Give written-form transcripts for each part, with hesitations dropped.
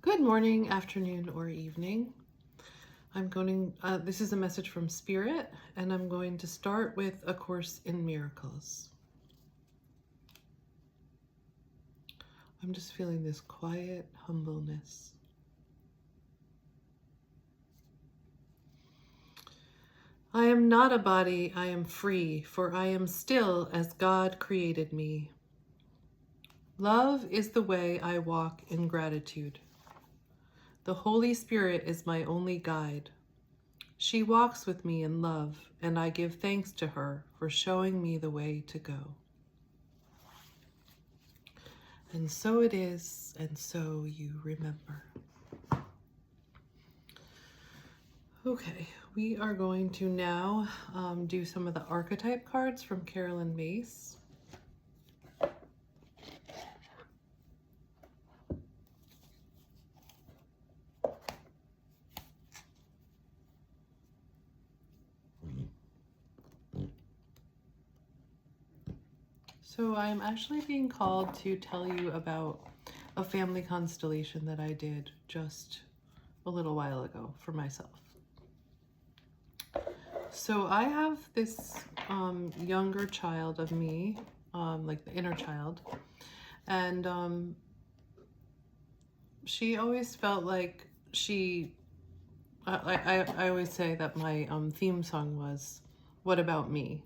Good morning, afternoon, or evening. This is a message from Spirit, and I'm going to start with A Course in Miracles. I'm just feeling this quiet humbleness. I am not a body, I am free, for I am still as God created me. Love is the way I walk in gratitude. The Holy Spirit is my only guide. She walks with me in love, and I give thanks to her for showing me the way to go. And so it is, and so you remember. Okay, we are going to now do some of the archetype cards from Carolyn Myss. So I'm actually being called to tell you about a family constellation that I did just a little while ago for myself. So I have this younger child of me, like the inner child, and she always felt like I always say that my theme song was, "What about me?"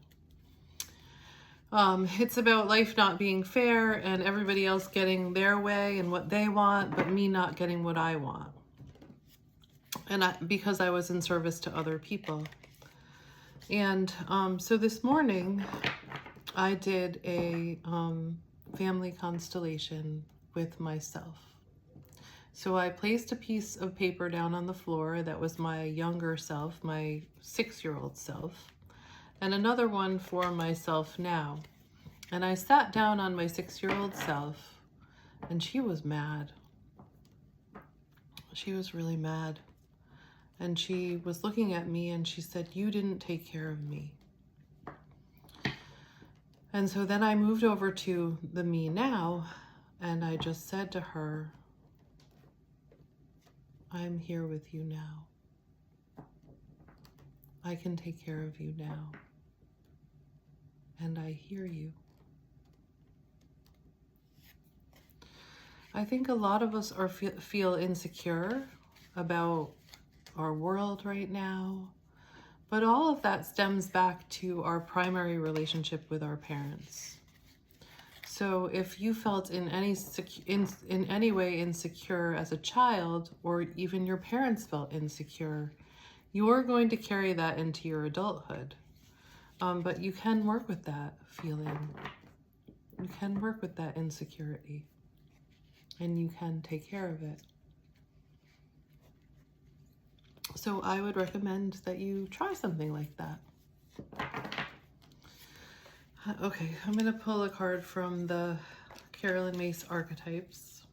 It's about life not being fair and everybody else getting their way and what they want, but me not getting what I want. And because I was in service to other people. And so this morning, I did a family constellation with myself. So I placed a piece of paper down on the floor that was my younger self, my 6-year-old self, and another one for myself now. And I sat down on my 6-year-old self, and she was mad. She was really mad. And she was looking at me and she said, "You didn't take care of me." And so then I moved over to the me now, and I just said to her, "I'm here with you now. I can take care of you now. And I hear you." I think a lot of us feel insecure about our world right now, but all of that stems back to our primary relationship with our parents. So if you felt in any way insecure as a child, or even your parents felt insecure, you're going to carry that into your adulthood. But you can work with that feeling. You can work with that insecurity, and you can take care of it. So I would recommend that you try something like that. Okay, I'm going to pull a card from the Carolyn Myss archetypes.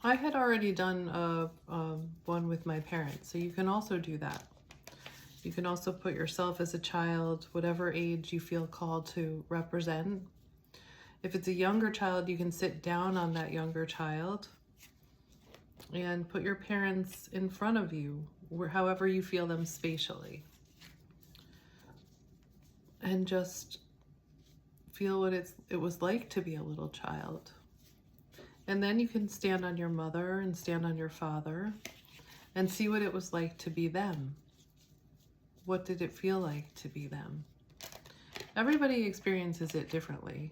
I had already done one with my parents, so you can also do that. You can also put yourself as a child, whatever age you feel called to represent. If it's a younger child, you can sit down on that younger child and put your parents in front of you, however you feel them spatially. And just feel what it was like to be a little child. And then you can stand on your mother and stand on your father and see what it was like to be them. What did it feel like to be them? Everybody experiences it differently.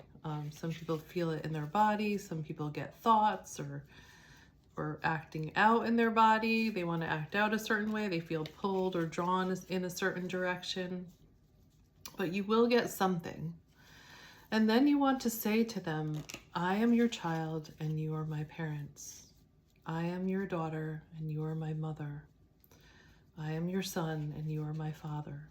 Some people feel it in their body. Some people get thoughts or acting out in their body. They want to act out a certain way. They feel pulled or drawn in a certain direction. But you will get something. And then you want to say to them, "I am your child and you are my parents. I am your daughter and you are my mother. I am your son and you are my father."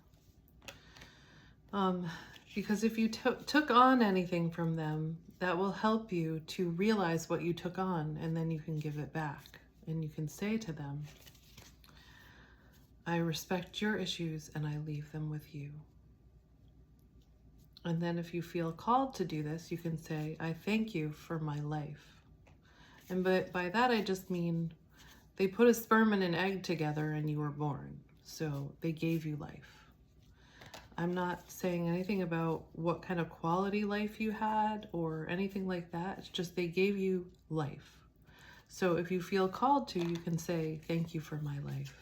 Because if you took on anything from them, that will help you to realize what you took on, and then you can give it back. And you can say to them, "I respect your issues and I leave them with you." And then if you feel called to do this, you can say, I thank you for my life. And by that, I just mean they put a sperm and an egg together and you were born. So they gave you life. I'm not saying anything about what kind of quality life you had or anything like that. It's just they gave you life. So if you feel called to, you can say, thank you for my life.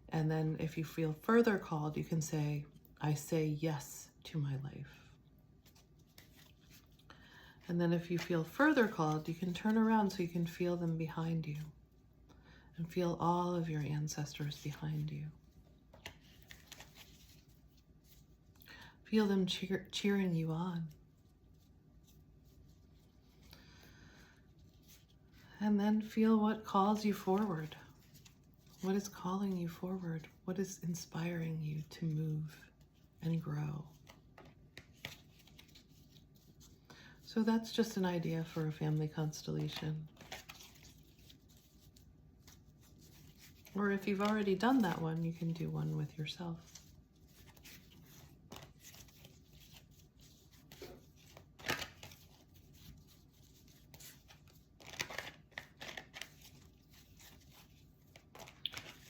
And then if you feel further called, you can say, I say yes to my life. And then if you feel further called, you can turn around so you can feel them behind you and feel all of your ancestors behind you. Feel them cheering you on. And then feel what calls you forward. What is calling you forward? What is inspiring you to move and grow? So that's just an idea for a family constellation. Or if you've already done that one, you can do one with yourself.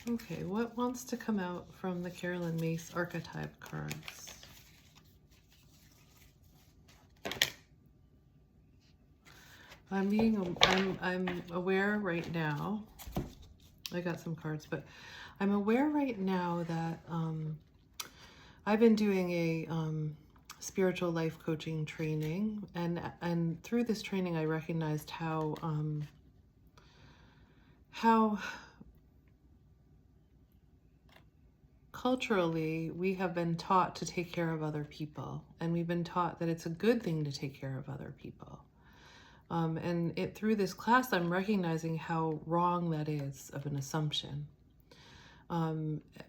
Okay, what wants to come out from the Caroline Myss archetype cards? I'm aware right now. I got some cards, but I'm aware right now that I've been doing a spiritual life coaching training, and through this training, I recognized how culturally, we have been taught to take care of other people, and we've been taught that it's a good thing to take care of other people. Through this class, I'm recognizing how wrong that is of an assumption.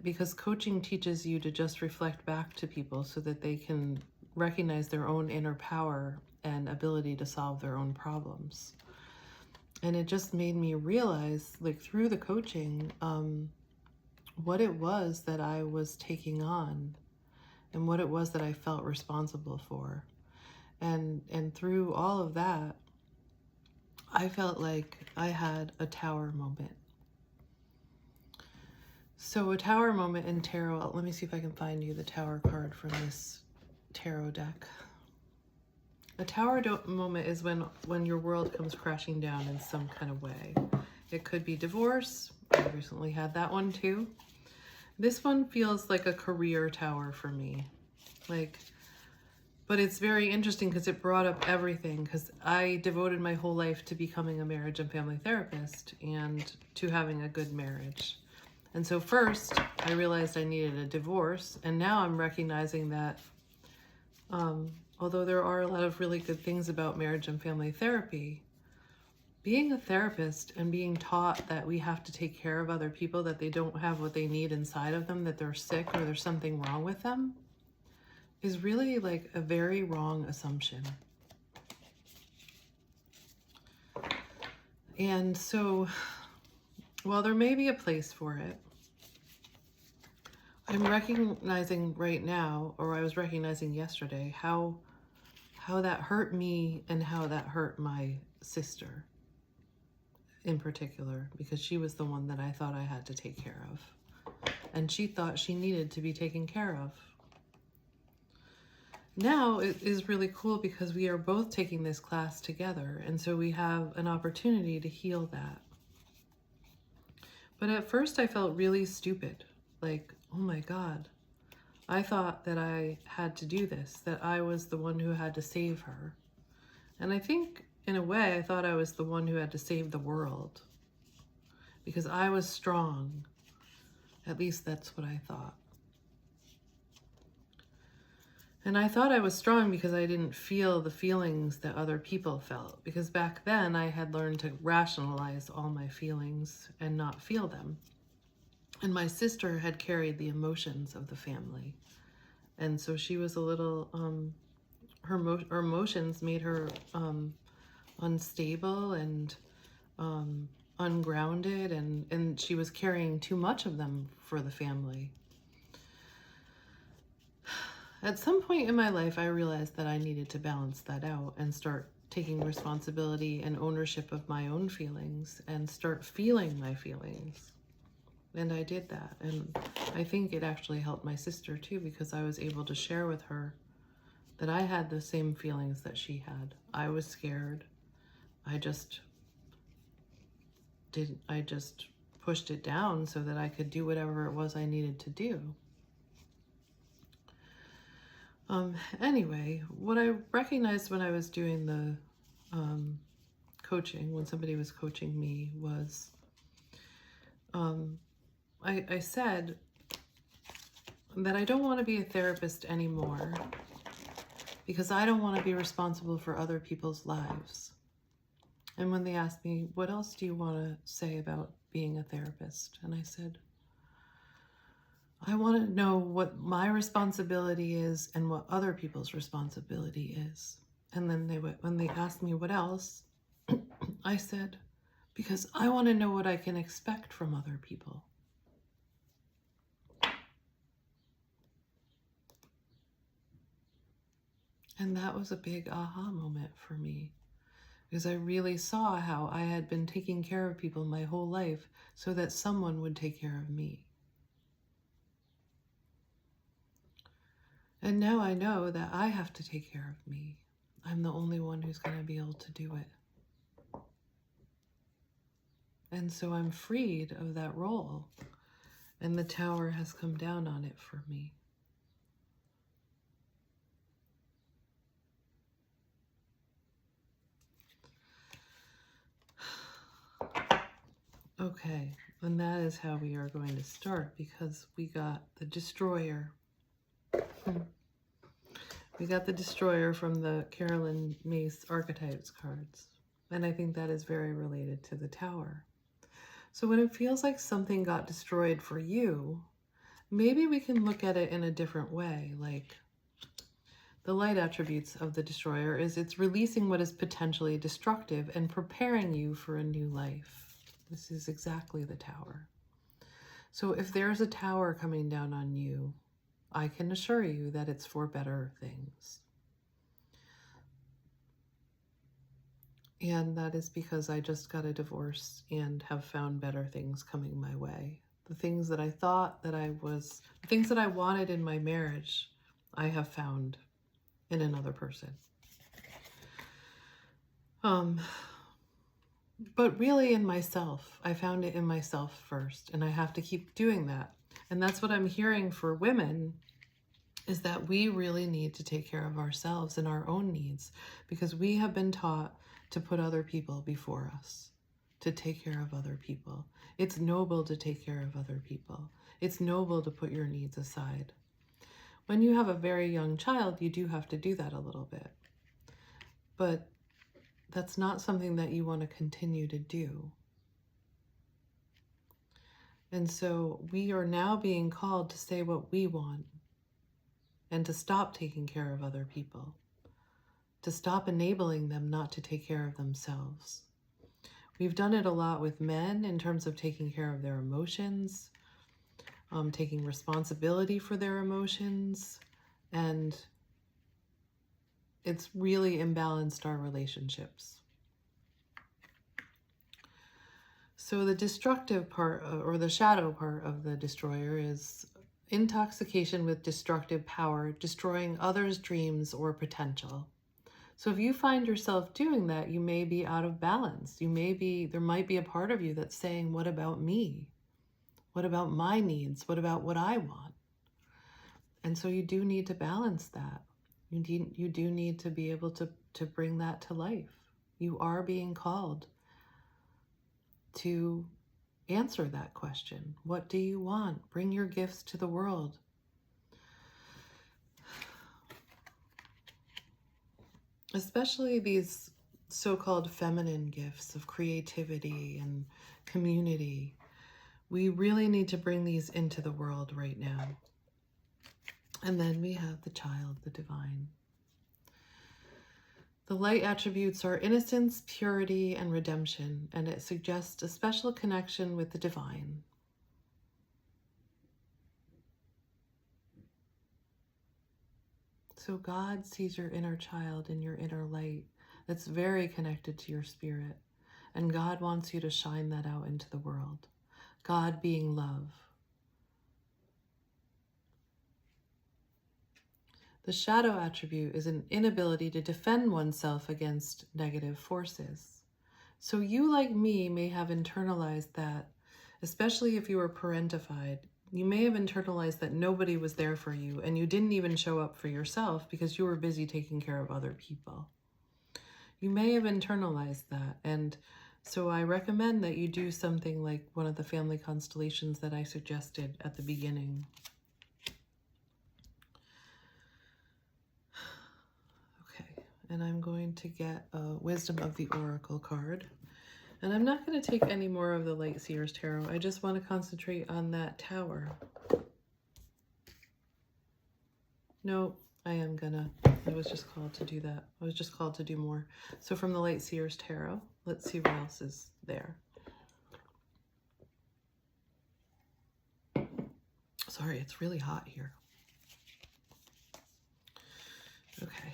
Because coaching teaches you to just reflect back to people so that they can recognize their own inner power and ability to solve their own problems. And it just made me realize, like through the coaching, what it was that I was taking on and what it was that I felt responsible for. And through all of that, I felt like I had a tower moment. So a tower moment in tarot, let me see if I can find you the tower card from this tarot deck. A tower moment is when your world comes crashing down in some kind of way. It could be divorce. I recently had that one too. This one feels like a career tower for me. But it's very interesting because it brought up everything, because I devoted my whole life to becoming a marriage and family therapist and to having a good marriage. And so first, I realized I needed a divorce, and now I'm recognizing that although there are a lot of really good things about marriage and family therapy, being a therapist and being taught that we have to take care of other people, that they don't have what they need inside of them, that they're sick or there's something wrong with them, is really like a very wrong assumption. And so, while there may be a place for it, I'm recognizing right now, or I was recognizing yesterday, how that hurt me and how that hurt my sister in particular, because she was the one that I thought I had to take care of. And she thought she needed to be taken care of. Now it is really cool because we are both taking this class together, and so we have an opportunity to heal that. But at first I felt really stupid, like, oh my God, I thought that I had to do this, that I was the one who had to save her. And I think in a way I thought I was the one who had to save the world because I was strong. At least that's what I thought. And I thought I was strong because I didn't feel the feelings that other people felt. Because back then I had learned to rationalize all my feelings and not feel them. And my sister had carried the emotions of the family. And so she was a little, her emotions made her unstable and ungrounded. And she was carrying too much of them for the family. At some point in my life, I realized that I needed to balance that out and start taking responsibility and ownership of my own feelings and start feeling my feelings. And I did that. And I think it actually helped my sister too, because I was able to share with her that I had the same feelings that she had. I was scared. I just pushed it down so that I could do whatever it was I needed to do. Anyway, what I recognized when I was doing the coaching, when somebody was coaching me, was I said that I don't want to be a therapist anymore because I don't want to be responsible for other people's lives. And when they asked me, what else do you want to say about being a therapist? And I said, I want to know what my responsibility is and what other people's responsibility is. And then when they asked me what else, I said, because I want to know what I can expect from other people. And that was a big aha moment for me, because I really saw how I had been taking care of people my whole life so that someone would take care of me. And now I know that I have to take care of me. I'm the only one who's going to be able to do it. And so I'm freed of that role, and the tower has come down on it for me. Okay, and that is how we are going to start, because we got the Destroyer. We got the Destroyer from the Carolyn Myss Archetypes cards, and I think that is very related to the Tower. So when it feels like something got destroyed for you, maybe we can look at it in a different way. Like, the light attributes of the Destroyer is it's releasing what is potentially destructive and preparing you for a new life. This is exactly the Tower. So if there's a tower coming down on you, I can assure you that it's for better things. And that is because I just got a divorce and have found better things coming my way. The things that I thought that the things that I wanted in my marriage, I have found in another person. But really in myself. I found it in myself first, and I have to keep doing that. And that's what I'm hearing for women, is that we really need to take care of ourselves and our own needs, because we have been taught to put other people before us, to take care of other people. It's noble to take care of other people. It's noble to put your needs aside. When you have a very young child, you do have to do that a little bit. But that's not something that you want to continue to do. And so we are now being called to say what we want, and to stop taking care of other people, to stop enabling them not to take care of themselves. We've done it a lot with men in terms of taking care of their emotions, taking responsibility for their emotions, and it's really imbalanced our relationships. So the destructive part, or the shadow part of the Destroyer, is intoxication with destructive power, destroying others' dreams or potential. So if you find yourself doing that, you may be out of balance. There might be a part of you that's saying, what about me? What about my needs? What about what I want? And so you do need to balance that. You do need to be able to bring that to life. You are being called to answer that question. What do you want? Bring your gifts to the world. Especially these so-called feminine gifts of creativity and community. We really need to bring these into the world right now. And then we have the child, the divine. The light attributes are innocence, purity, and redemption, and it suggests a special connection with the divine. So God sees your inner child and your inner light that's very connected to your spirit. And God wants you to shine that out into the world. God being love. The shadow attribute is an inability to defend oneself against negative forces. So you, like me, may have internalized that, especially if you were parentified. You may have internalized that nobody was there for you and you didn't even show up for yourself because you were busy taking care of other people. You may have internalized that, and so I recommend that you do something like one of the family constellations that I suggested at the beginning. Okay, and I'm going to get a Wisdom of the Oracle card. And I'm not going to take any more of the Light Seers Tarot. I just want to concentrate on that tower. No, I am gonna. I was just called to do that. I was just called to do more. So from the Light Seers Tarot, let's see what else is there. Sorry, it's really hot here. Okay.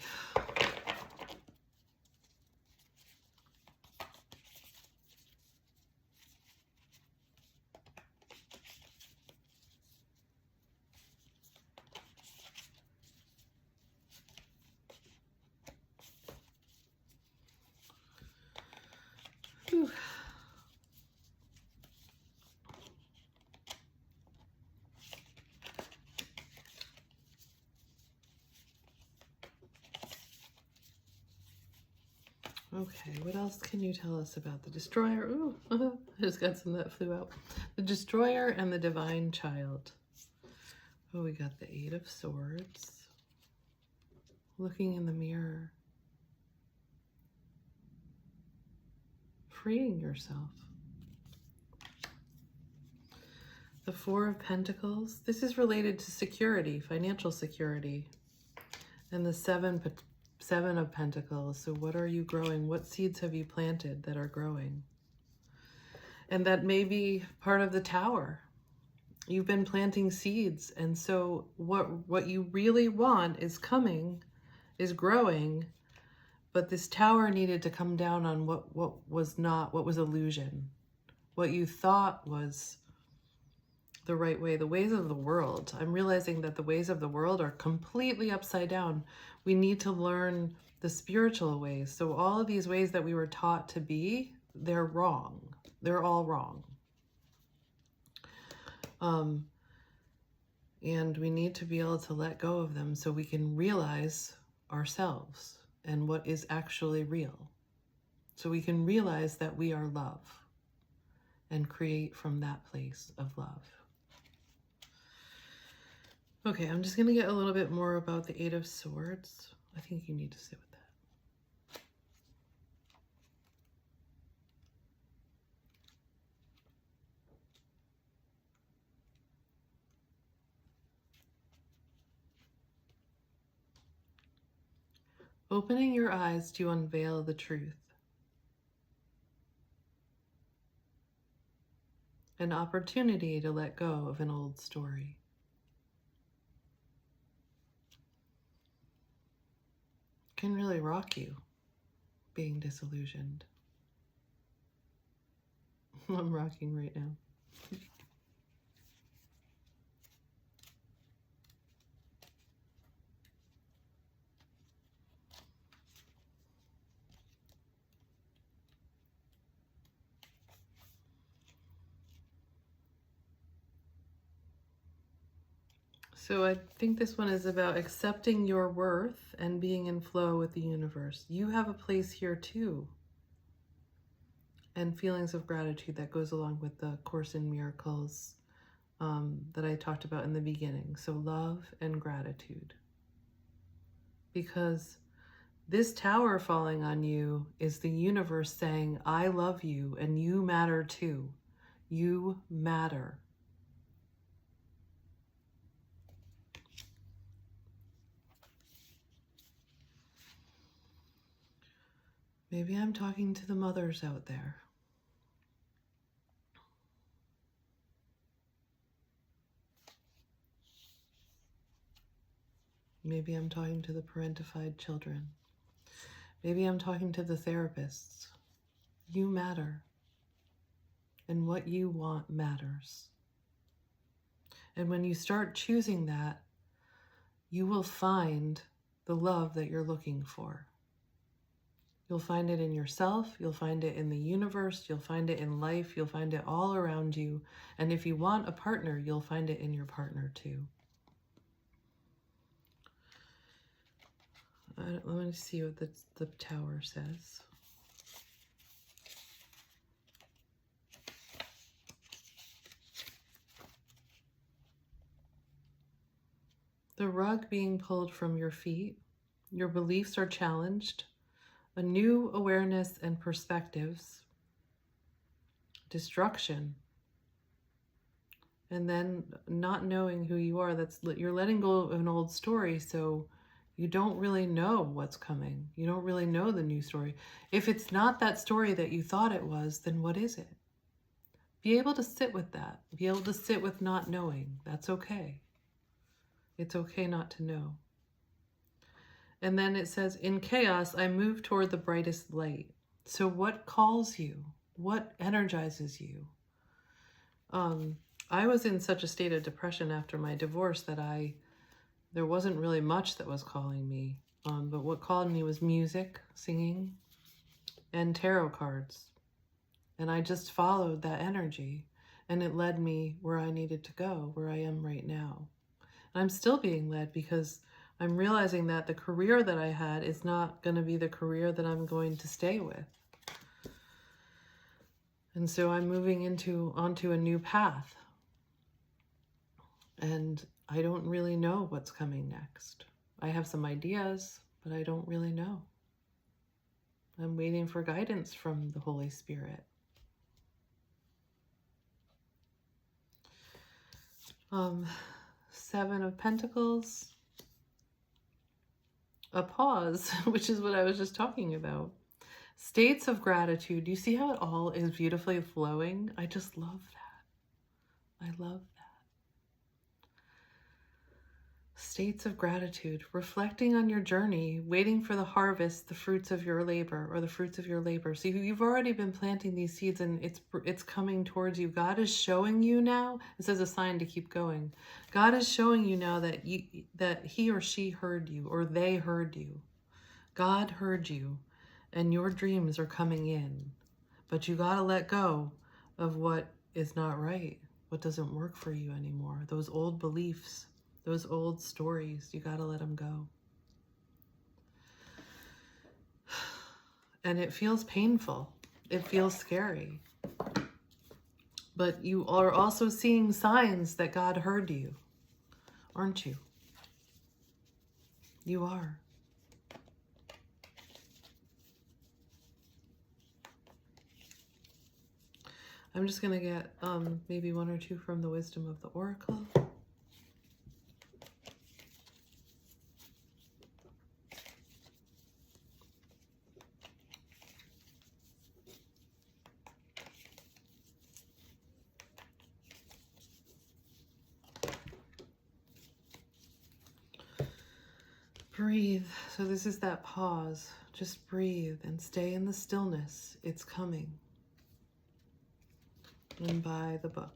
Whew. Okay, what else can you tell us about the Destroyer? Ooh, I just got some that flew out. The Destroyer and the Divine Child. Oh, we got the Eight of Swords. Looking in the mirror. Freeing yourself. The Four of Pentacles. This is related to security, financial security. And the Seven of Pentacles. So what are you growing? What seeds have you planted that are growing? And that may be part of the Tower. You've been planting seeds. And so what you really want is coming, is growing. But this Tower needed to come down on what was not, what was illusion. What you thought was the right way, the ways of the world. I'm realizing that the ways of the world are completely upside down. We need to learn the spiritual ways. So all of these ways that we were taught to be, they're wrong. They're all wrong. And we need to be able to let go of them so we can realize ourselves and what is actually real. So we can realize that we are love and create from that place of love. Okay, I'm just going to get a little bit more about the Eight of Swords. I think you need to sit with that. Opening your eyes to unveil the truth. An opportunity to let go of an old story. Can really rock you, being disillusioned. I'm rocking right now. So I think this one is about accepting your worth and being in flow with the universe. You have a place here too. And feelings of gratitude that goes along with the Course in Miracles that I talked about in the beginning. So love and gratitude. Because this tower falling on you is the universe saying, I love you and you matter too. You matter. Maybe I'm talking to the mothers out there. Maybe I'm talking to the parentified children. Maybe I'm talking to the therapists. You matter. And what you want matters. And when you start choosing that, you will find the love that you're looking for. You'll find it in yourself, you'll find it in the universe, you'll find it in life, you'll find it all around you. And if you want a partner, you'll find it in your partner too. Let me see what the Tower says. The rug being pulled from your feet, your beliefs are challenged, a new awareness and perspectives, destruction, and then not knowing who you are. You're letting go of an old story, so you don't really know what's coming. You don't really know the new story. If it's not that story that you thought it was, then what is it? Be able to sit with that. Be able to sit with not knowing. That's okay. It's okay not to know. And then it says, in chaos, I move toward the brightest light. So what calls you? What energizes you? I was in such a state of depression after my divorce that there wasn't really much that was calling me. But what called me was music, singing, and tarot cards. And I just followed that energy. And it led me where I needed to go, where I am right now. And I'm still being led because I'm realizing that the career that I had is not going to be the career that I'm going to stay with. And so I'm moving onto a new path. And I don't really know what's coming next. I have some ideas, but I don't really know. I'm waiting for guidance from the Holy Spirit. Seven of Pentacles. A pause, which is what I was just talking about. States of gratitude. Do you see how it all is beautifully flowing? I just love that. I love that. States of gratitude. Reflecting on your journey, waiting for the harvest, the fruits of your labor, or the fruits of your labor. So you've already been planting these seeds and it's coming towards you. God is showing you now. This is a sign to keep going. God is showing you now that he or she heard you, or they heard you. God heard you, and your dreams are coming in. But you got to let go of what is not right, what doesn't work for you anymore. Those old beliefs, those old stories, you got to let them go. And it feels painful. It feels scary. But you are also seeing signs that God heard you, aren't you? You are. I'm just going to get maybe one or two from the Wisdom of the Oracle. Breathe. So this is that pause. Just breathe and stay in the stillness. It's coming. And by the book.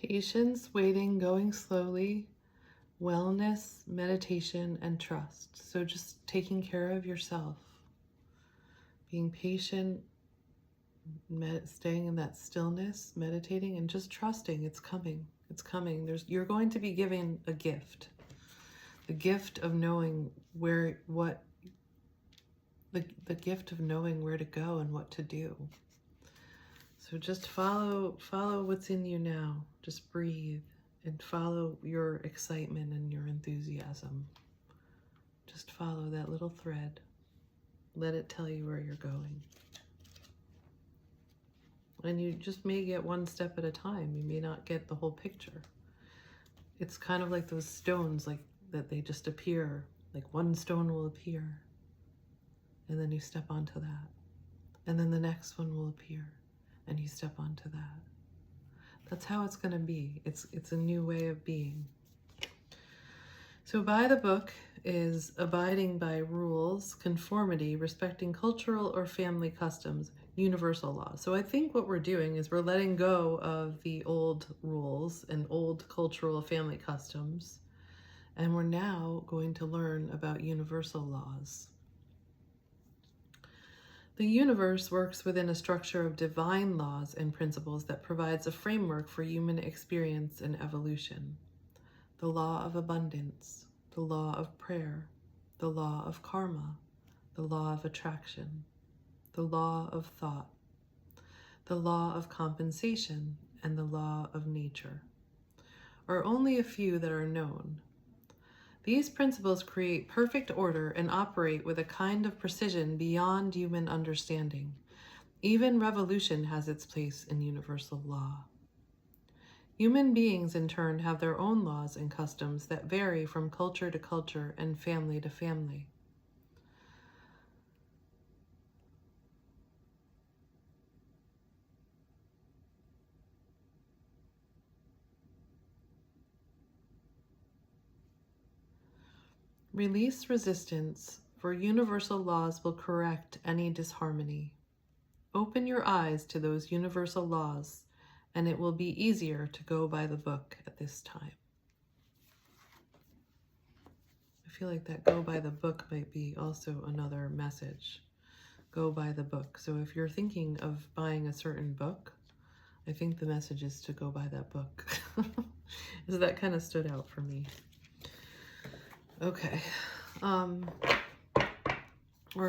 Patience, waiting, going slowly, wellness, meditation, and trust. So just taking care of yourself. Being patient, staying in that stillness, meditating, and just trusting it's coming. It's coming. You're going to be given a gift. The gift of knowing the gift of knowing where to go and what to do. So just follow what's in you now. Just breathe and follow your excitement and your enthusiasm. Just follow that little thread. Let it tell you where you're going. And you just may get one step at a time. You may not get the whole picture. It's kind of like those stones, like that they just appear. Like one stone will appear, and then you step onto that. And then the next one will appear, and you step onto that. That's how it's going to be. It's a new way of being. So by the book is abiding by rules, conformity, respecting cultural or family customs, universal laws. So I think what we're doing is we're letting go of the old rules and old cultural family customs, and we're now going to learn about universal laws. The universe works within a structure of divine laws and principles that provides a framework for human experience and evolution. The law of abundance, the law of prayer, the law of karma, the law of attraction, the law of thought, the law of compensation, and the law of nature are only a few that are known. These principles create perfect order and operate with a kind of precision beyond human understanding. Even revolution has its place in universal law. Human beings, in turn, have their own laws and customs that vary from culture to culture and family to family. Release resistance, for universal laws will correct any disharmony. Open your eyes to those universal laws, and it will be easier to go by the book at this time. I feel like that go by the book might be also another message. Go by the book. So if you're thinking of buying a certain book, I think the message is to go buy that book. So that kind of stood out for me. Okay. Or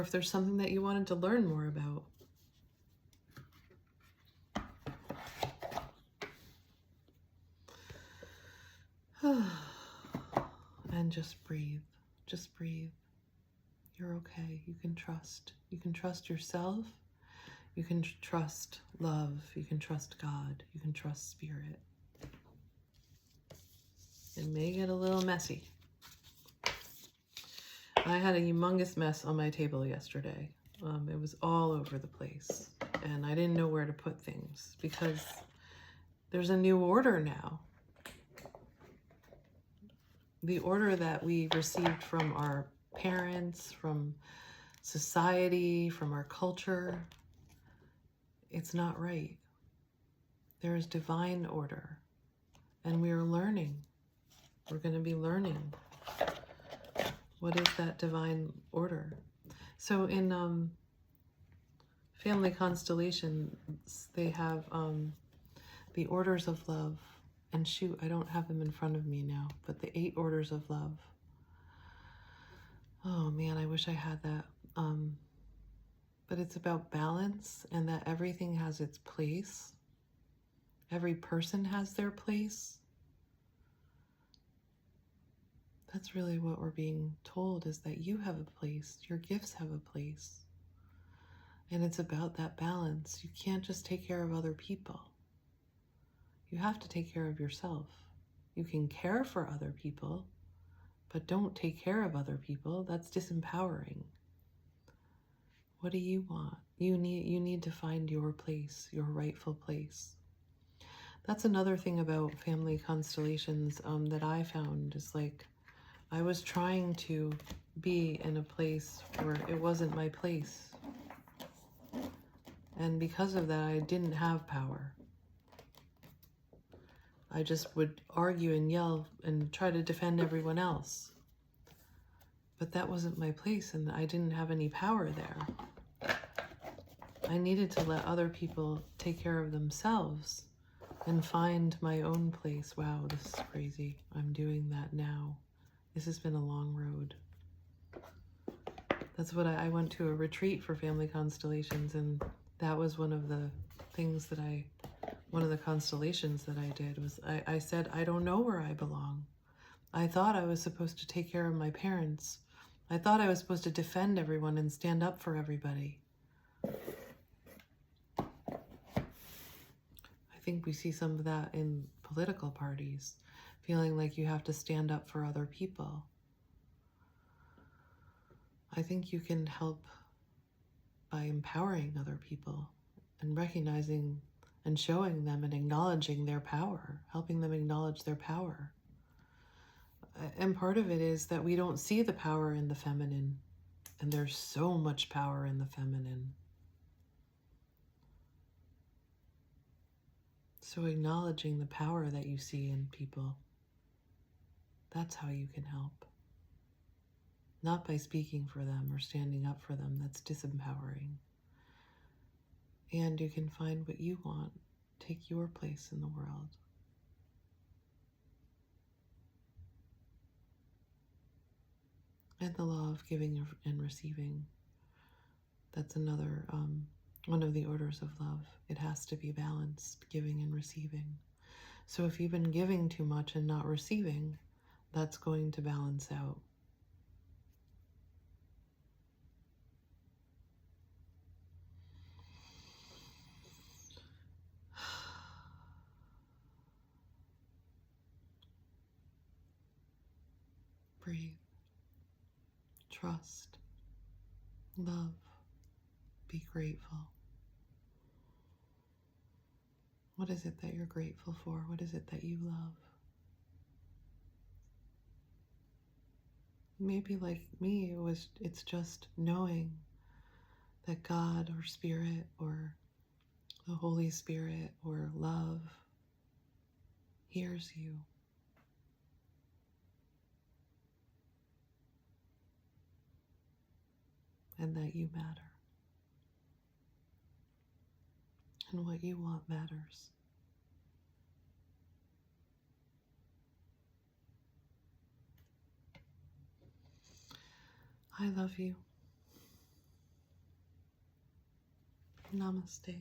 if there's something that you wanted to learn more about. And just breathe. Just breathe. You're okay. You can trust. You can trust yourself. You can trust love. You can trust God. You can trust spirit. It may get a little messy. I had a humongous mess on my table yesterday. It was all over the place. And I didn't know where to put things because there's a new order now. The order that we received from our parents, from society, from our culture, it's not right. There is divine order, and we are learning. We're going to be learning. What is that divine order? So in family constellations, they have the orders of love. And shoot, I don't have them in front of me now, but the 8 orders of love. Oh man, I wish I had that. But it's about balance and that everything has its place. Every person has their place. That's really what we're being told, is that you have a place. Your gifts have a place. And it's about that balance. You can't just take care of other people. You have to take care of yourself. You can care for other people, but don't take care of other people. That's disempowering. What do you want? You need to find your place, your rightful place. That's another thing about family constellations that I found is like I was trying to be in a place where it wasn't my place. And because of that, I didn't have power. I just would argue and yell and try to defend everyone else. But that wasn't my place, and I didn't have any power there. I needed to let other people take care of themselves and find my own place. Wow, this is crazy. I'm doing that now. This has been a long road. That's what I went to a retreat for family constellations, and that was one of the things that one of the constellations that I did was I said, I don't know where I belong. I thought I was supposed to take care of my parents. I thought I was supposed to defend everyone and stand up for everybody. think we see some of that in political parties, feeling like you have to stand up for other people. I think you can help by empowering other people and recognizing and showing them and acknowledging their power, helping them acknowledge their power. And part of it is that we don't see the power in the feminine, and there's so much power in the feminine. So acknowledging the power that you see in people, that's how you can help. Not by speaking for them or standing up for them, that's disempowering. And you can find what you want, take your place in the world. And the law of giving and receiving, that's another one of the orders of love. It has to be balanced, giving and receiving. So if you've been giving too much and not receiving, that's going to balance out. Breathe. Trust. Love. Be grateful. What is it that you're grateful for? What is it that you love? Maybe like me, it's just knowing that God or Spirit or the Holy Spirit or love hears you. And that you matter. And what you want matters. I love you. Namaste.